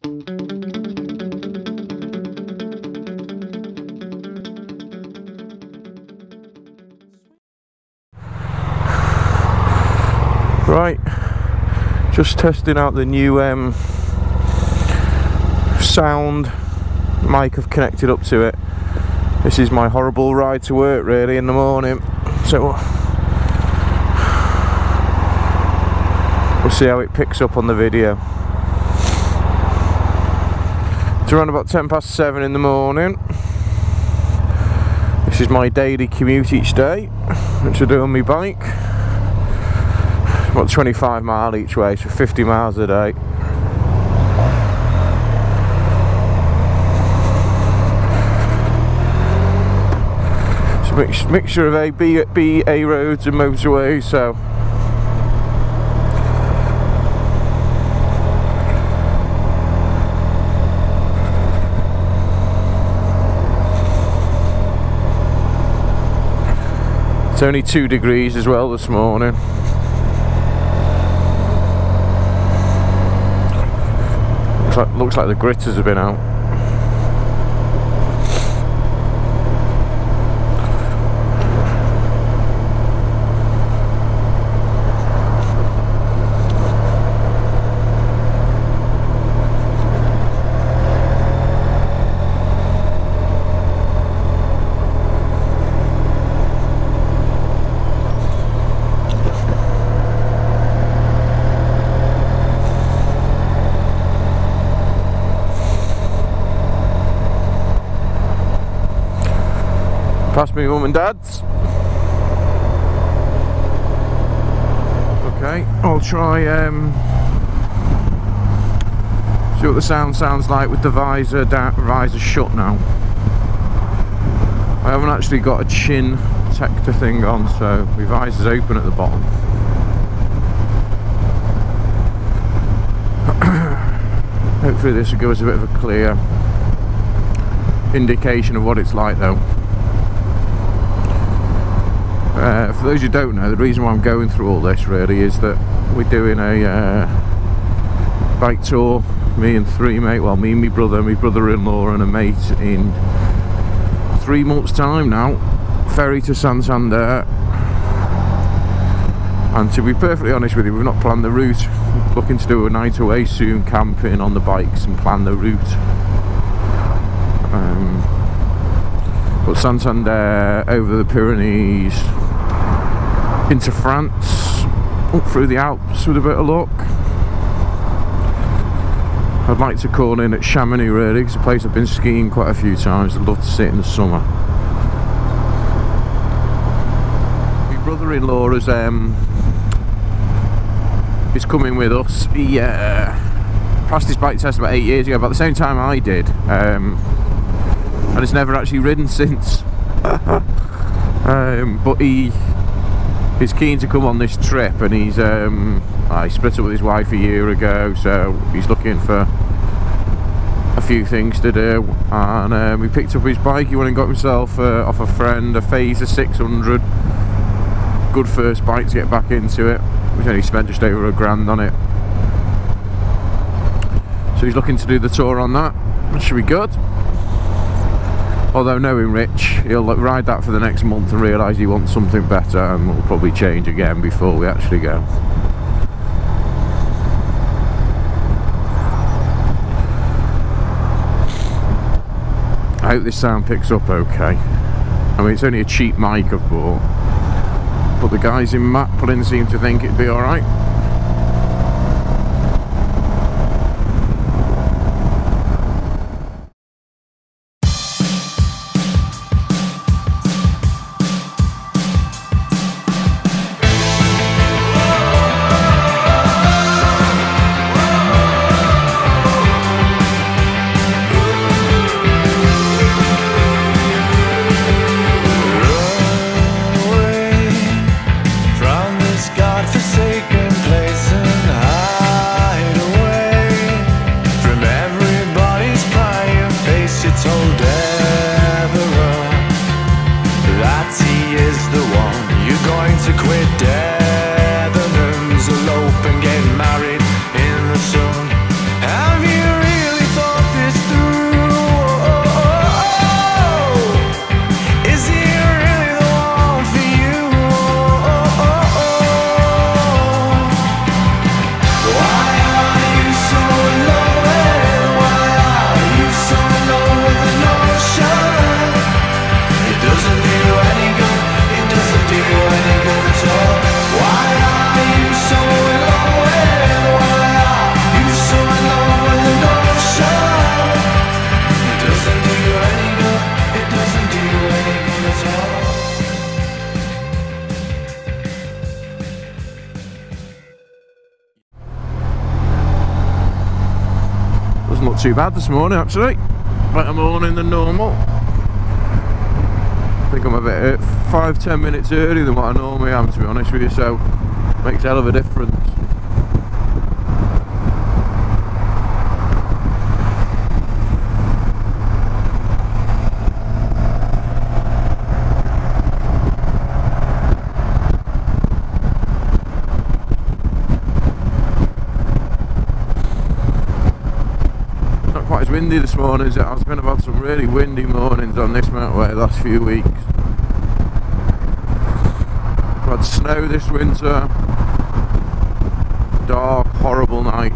Right, just testing out the new sound mic I've connected up to it. This is my horrible ride to work really in the morning, so we'll see how it picks up on the video. It's around about 7:10 in the morning. This is my daily commute each day, which I do on my bike. About 25 mile each way, so 50 miles a day. It's a mixture of A roads and motorways, so it's only 2 degrees as well this morning. Looks like the gritters have been out. Past me mum and dad's. Okay, I'll try see what the sound sounds like with the visor shut now. I haven't actually got a chin protector thing on, so my visor's open at the bottom. Hopefully this will give us a bit of a clear indication of what it's like though. For those who don't know, the reason why I'm going through all this really is that we're doing a bike tour, me and me and my brother-in-law and a mate in 3 months time now, ferry to Santander. And to be perfectly honest with you, we've not planned the route. We're looking to do a night away soon, camping on the bikes and plan the route. But Santander, over the Pyrenees, into France, up through the Alps with a bit of luck. I'd like to call in at Chamonix really, it's a place I've been skiing quite a few times. I'd love to see it in the summer. My brother-in-law is coming with us. He passed his bike test about 8 years ago, about the same time I did, and has never actually ridden since. But he is keen to come on this trip, and he split up with his wife a year ago, so he's looking for a few things to do. And we picked up his bike. He went and got himself off a friend a Phaser 600. Good first bike to get back into it. We've only spent just over £1,000 on it, so he's looking to do the tour on that. That should be good. Although knowing Rich, he'll ride that for the next month and realise he wants something better, and we'll probably change again before we actually go. I hope this sound picks up okay. I mean, it's only a cheap mic I've bought, but the guys in Maplin seem to think it'd be alright. Godforsaken doesn't look too bad this morning actually. Better morning than normal. I think I'm a bit 5-10 minutes earlier than what I normally am, to be honest with you, so makes a hell of a difference. Windy this morning as it has been. I've had some really windy mornings on this motorway the last few weeks. I've had snow this winter, dark, horrible nights.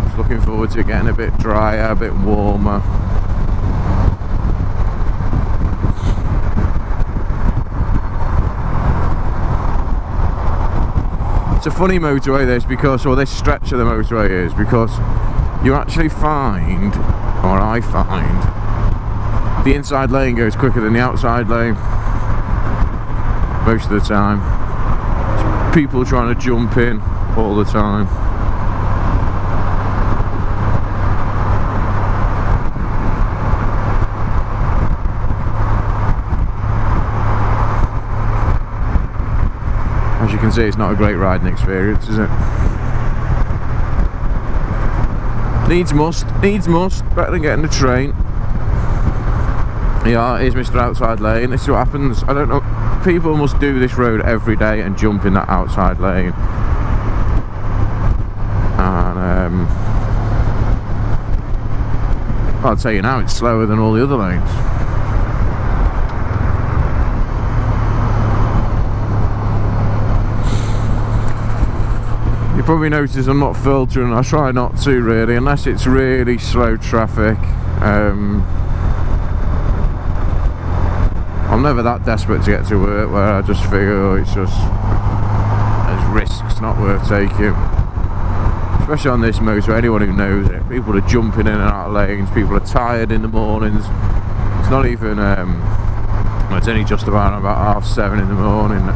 Just looking forward to getting a bit drier, a bit warmer. It's a funny motorway this, because, or this stretch of the motorway is, because you actually find, or I find, the inside lane goes quicker than the outside lane most of the time. There's people trying to jump in all the time. As you can see, it's not a great riding experience, is it? Needs must, better than getting the train. Yeah, here's Mr. Outside Lane. This is what happens. I don't know, people must do this road every day and jump in that outside lane. And I'll tell you now, it's slower than all the other lanes. You probably notice I'm not filtering. I try not to really, unless it's really slow traffic. I'm never that desperate to get to work where I just figure, oh, it's just, there's risks not worth taking. Especially on this motor, anyone who knows it, people are jumping in and out of lanes, people are tired in the mornings. It's not even, it's only just about 7:30 in the morning.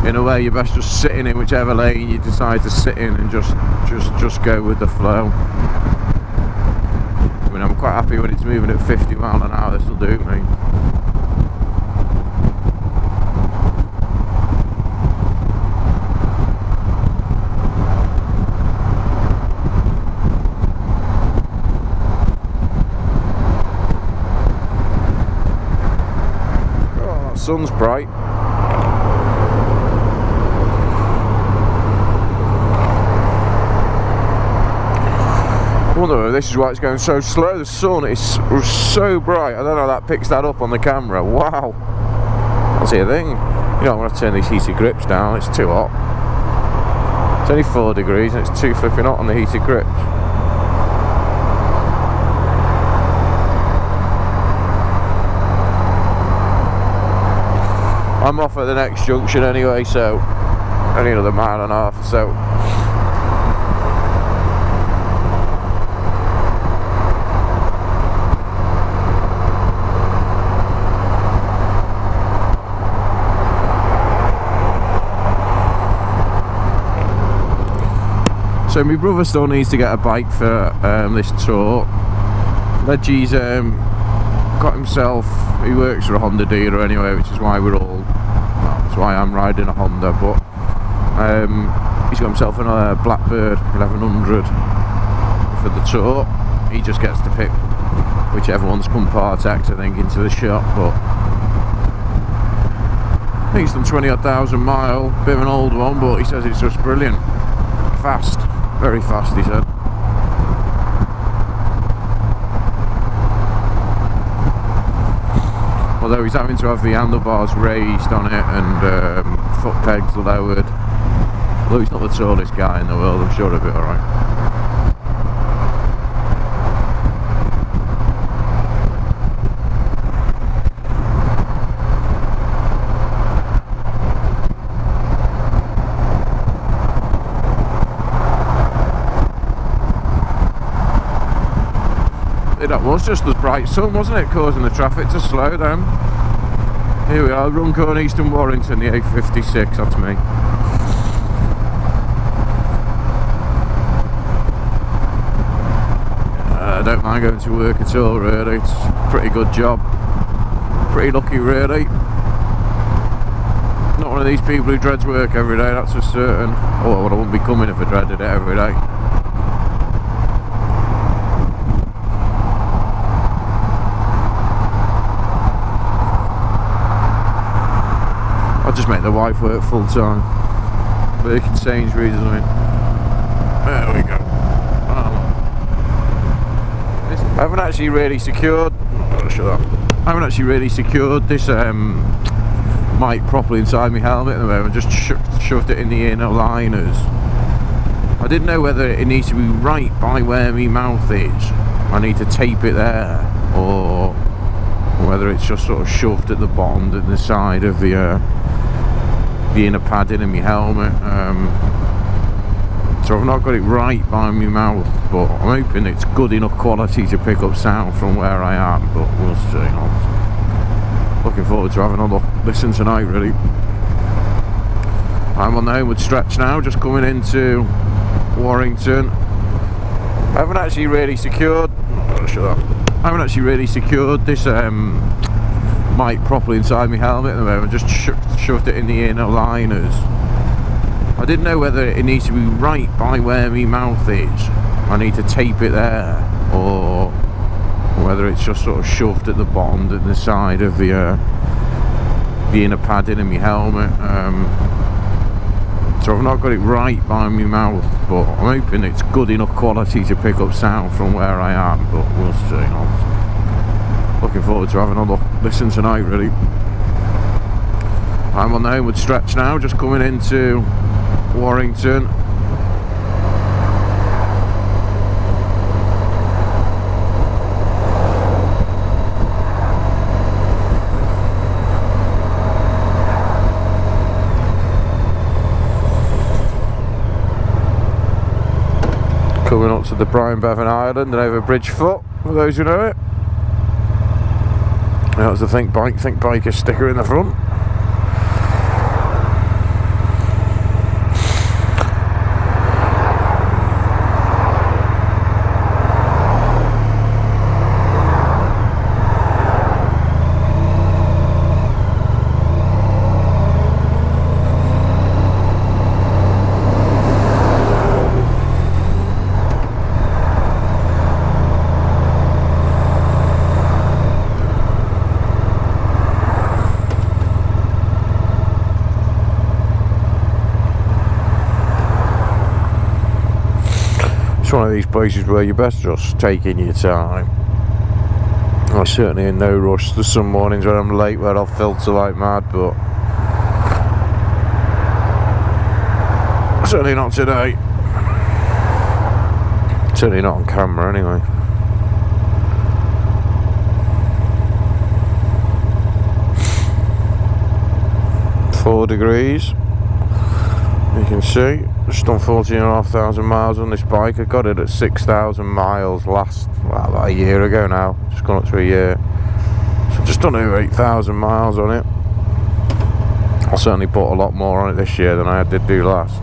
In a way, you're best just sitting in whichever lane you decide to sit in and just go with the flow. I mean, I'm quite happy when it's moving at 50 miles an hour. This will do me. Oh, that sun's bright. I wonder if this is why it's going so slow. The sun is so bright. I don't know how that picks that up on the camera. Wow. Can't see a thing. You know, I'm going to turn these heated grips down. It's too hot. It's only 4 degrees and it's too flipping hot on the heated grips. I'm off at the next junction anyway, so only another 1.5 miles or so. So my brother still needs to get a bike for this tour. Leggie's got himself, he works for a Honda dealer anyway, which is why we're all, well, that's why I'm riding a Honda, but he's got himself a Blackbird 1100 for the tour. He just gets to pick whichever one's come Partex, I think, into the shop, but I think he's done 20,000 miles, bit of an old one, but he says it's just brilliant. Fast. Very fast, he said. Although he's having to have the handlebars raised on it and foot pegs lowered. Although he's not the tallest guy in the world, I'm sure he'll be alright. They don't That was just the bright sun, wasn't it, causing the traffic to slow down. Here we are, Runcorn, Eastern Warrington, the A56, that's me. I don't mind going to work at all, really. It's a pretty good job. Pretty lucky, really. Not one of these people who dreads work every day, that's for certain. Oh, well, I wouldn't be coming if I dreaded it every day. I'll just make the wife work full time. Working Sainsbury's or something. There we go. I haven't actually really secured. Oh, shut up. I haven't actually really secured this mic properly inside my helmet at the moment. Just shoved it in the inner liners. I didn't know whether it needs to be right by where my mouth is. I need to tape it there, or whether it's just sort of shoved at the bottom, at the side of the inner padding in my helmet. So I've not got it right by my mouth, but I'm hoping it's good enough quality to pick up sound from where I am, but we'll see. I'm looking forward to having a listen tonight, really. I'm on the homeward stretch now, just coming into Warrington. I haven't actually really secured. Oh, shut up. I haven't actually really secured this mic properly inside my helmet at the moment. Just shoved it in the inner liners. I didn't know whether it needs to be right by where my mouth is. I need to tape it there, or whether it's just sort of shoved at the bottom, at the side of the inner padding in my helmet. So I've not got it right by my mouth, but I'm hoping it's good enough quality to pick up sound from where I am, but we'll see. I'm looking forward to having a listen tonight, really. I'm on the homeward stretch now, just coming into Warrington. Coming up to the Brian Bevan Island and over Bridgefoot, for those who know it. That was the Think Biker sticker in the front. One of these places where you're best just taking your time. I'm certainly in no rush. There's some mornings when I'm late where I'll filter like mad, but certainly not today. Certainly not on camera anyway. Four degrees, you can see. Just done 14,500 miles on this bike. I got it at 6,000 miles about a year ago now. Just gone up to a year. So just done over 8,000 miles on it. I certainly put a lot more on it this year than I did do last.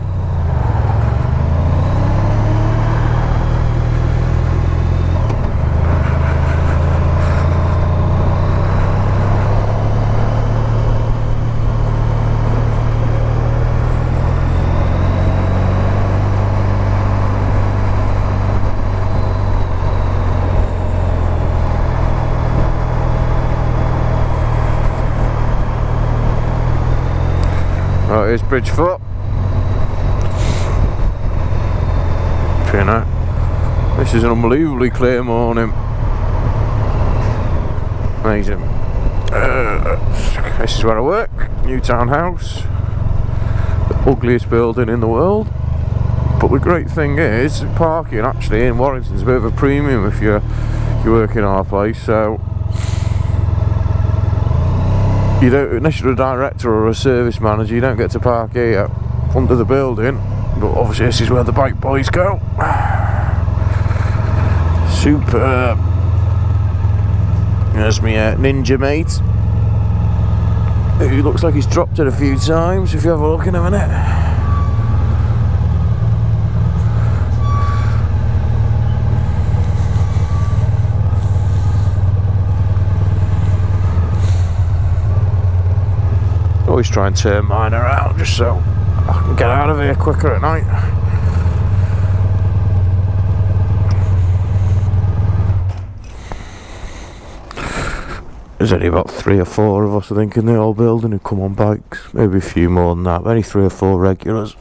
Right, here's Bridgefoot. You know, this is an unbelievably clear morning. Amazing. This is where I work, Newtown House, the ugliest building in the world. But the great thing is, parking actually in Warrington is a bit of a premium if you work in our place. So you don't, unless you're a director or a service manager, you don't get to park here under the building. But obviously this is where the bike boys go. Superb. There's my ninja mate, who looks like he's dropped it a few times, if you have a look in a minute. Always try and turn mine around just so I can get out of here quicker at night. There's only about 3 or 4 of us, I think, in the whole building who come on bikes. Maybe a few more than that, only 3 or 4 regulars.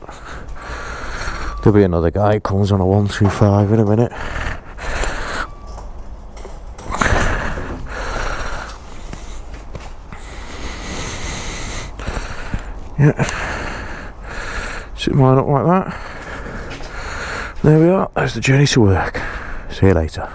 There'll be another guy who comes on a 125 in a minute. Yeah, sit mine up like that. There we are, there's the journey to work. See you later.